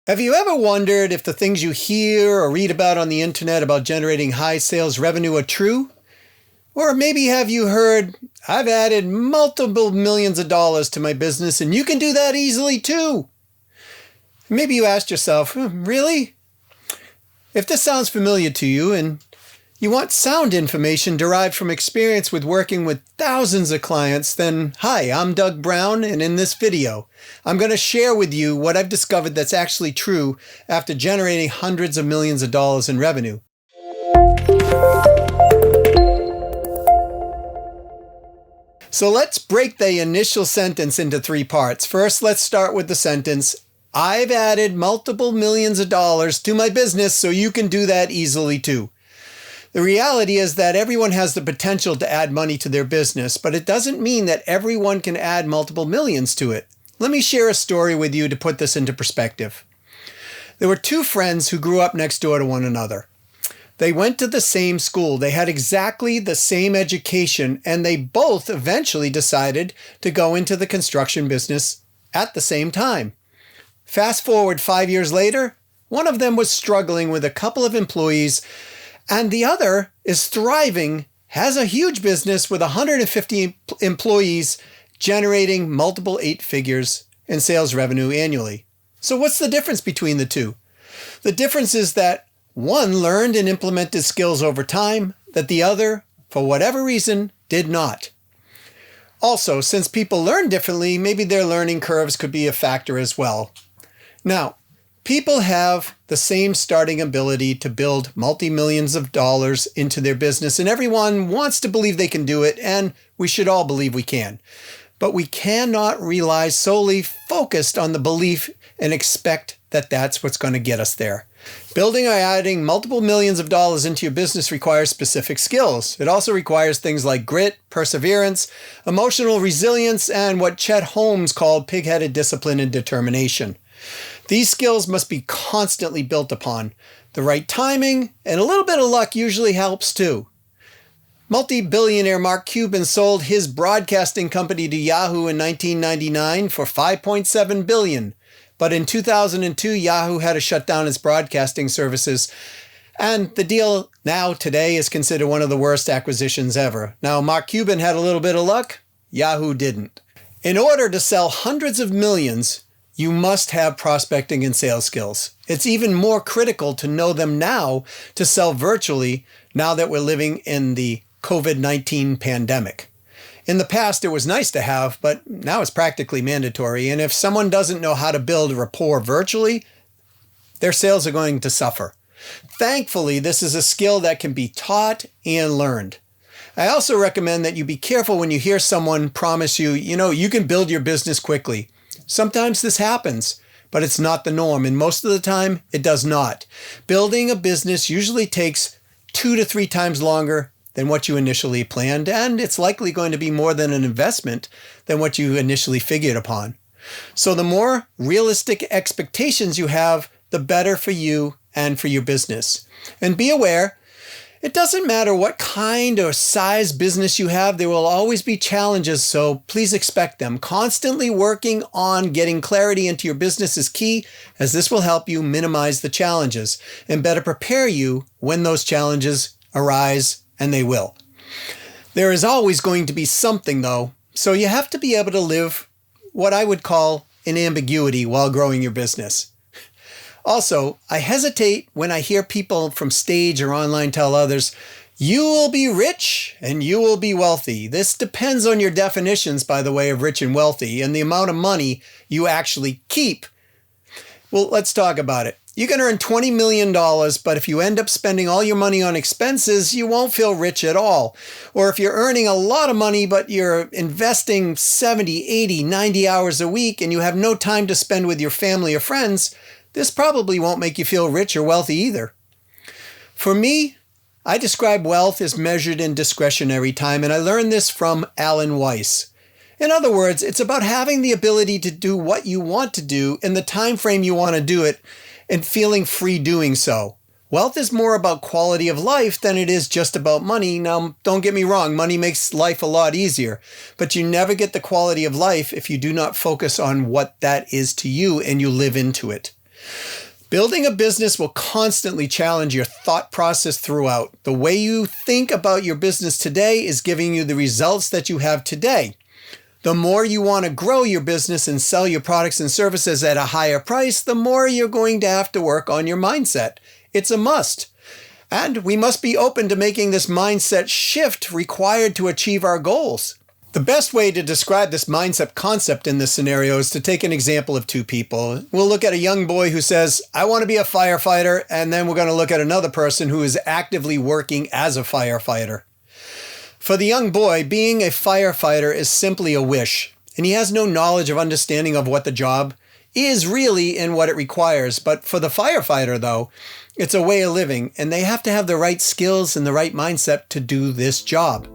Have you ever wondered if the things you hear or read about on the internet about generating high sales revenue are true? Or maybe have you heard, I've added multiple millions of dollars to my business and you can do that easily too? Maybe you asked yourself, really? If this sounds familiar to you and you want sound information derived from experience with working with thousands of clients, then hi, I'm Doug Brown, and in this video, I'm going to share with you what I've discovered that's actually true after generating hundreds of millions of dollars in revenue. So let's break the initial sentence into three parts. First, let's start with the sentence, I've added multiple millions of dollars to my business, so you can do that easily too. The reality is that everyone has the potential to add money to their business, but it doesn't mean that everyone can add multiple millions to it. Let me share a story with you to put this into perspective. There were two friends who grew up next door to one another. They went to the same school, they had exactly the same education, and they both eventually decided to go into the construction business at the same time. Fast forward 5 years later, one of them was struggling with a couple of employees, and the other is thriving, has a huge business with 150 employees, generating multiple 8 figures in sales revenue annually. So what's the difference between the two? The difference is that one learned and implemented skills over time that the other, for whatever reason, did not. Also, since people learn differently, maybe their learning curves could be a factor as well. Now, people have the same starting ability to build multi-millions of dollars into their business, and everyone wants to believe they can do it, and we should all believe we can. But we cannot rely solely focused on the belief and expect that that's what's going to get us there. Building or adding multiple millions of dollars into your business requires specific skills. It also requires things like grit, perseverance, emotional resilience, and what Chet Holmes called pig-headed discipline and determination. These skills must be constantly built upon. The right timing and a little bit of luck usually helps too. Multi-billionaire Mark Cuban sold his broadcasting company to Yahoo in 1999 for $5.7 billion. But in 2002, Yahoo had to shut down its broadcasting services. And the deal now today is considered one of the worst acquisitions ever. Now, Mark Cuban had a little bit of luck. Yahoo didn't. In order to sell hundreds of millions, you must have prospecting and sales skills. It's even more critical to know them now to sell virtually now that we're living in the COVID-19 pandemic. In the past, it was nice to have, but now it's practically mandatory. And if someone doesn't know how to build rapport virtually, their sales are going to suffer. Thankfully, this is a skill that can be taught and learned. I also recommend that you be careful when you hear someone promise you, you can build your business quickly. Sometimes this happens, but it's not the norm, and most of the time, it does not. Building a business usually takes 2 to 3 times longer than what you initially planned, and it's likely going to be more than an investment than what you initially figured upon. So the more realistic expectations you have, the better for you and for your business. And be aware, it doesn't matter what kind or size business you have, there will always be challenges, so please expect them. Constantly working on getting clarity into your business is key, as this will help you minimize the challenges and better prepare you when those challenges arise, and they will. There is always going to be something, though, so you have to be able to live what I would call an ambiguity while growing your business. Also, I hesitate when I hear people from stage or online tell others, you will be rich and you will be wealthy. This depends on your definitions, by the way, of rich and wealthy and the amount of money you actually keep. Well, let's talk about it. You can earn $20 million, but if you end up spending all your money on expenses, you won't feel rich at all. Or if you're earning a lot of money, but you're investing 70, 80, 90 hours a week and you have no time to spend with your family or friends, this probably won't make you feel rich or wealthy either. For me, I describe wealth as measured in discretionary time, and I learned this from Alan Weiss. In other words, it's about having the ability to do what you want to do in the time frame you want to do it and feeling free doing so. Wealth is more about quality of life than it is just about money. Now, don't get me wrong, money makes life a lot easier, but you never get the quality of life if you do not focus on what that is to you and you live into it. Building a business will constantly challenge your thought process throughout. The way you think about your business today is giving you the results that you have today. The more you want to grow your business and sell your products and services at a higher price, the more you're going to have to work on your mindset. It's a must. And we must be open to making this mindset shift required to achieve our goals. The best way to describe this mindset concept in this scenario is to take an example of two people. We'll look at a young boy who says, I want to be a firefighter, and then we're going to look at another person who is actively working as a firefighter. For the young boy, being a firefighter is simply a wish, and he has no knowledge of understanding of what the job is really and what it requires. But for the firefighter, though, it's a way of living, and they have to have the right skills and the right mindset to do this job.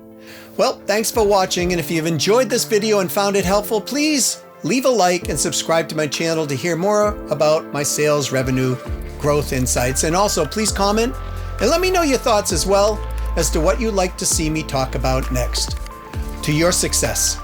Well, thanks for watching, and if you've enjoyed this video and found it helpful, please leave a like and subscribe to my channel to hear more about my sales, revenue, growth insights. And also, please comment and let me know your thoughts as well as to what you'd like to see me talk about next. To your success.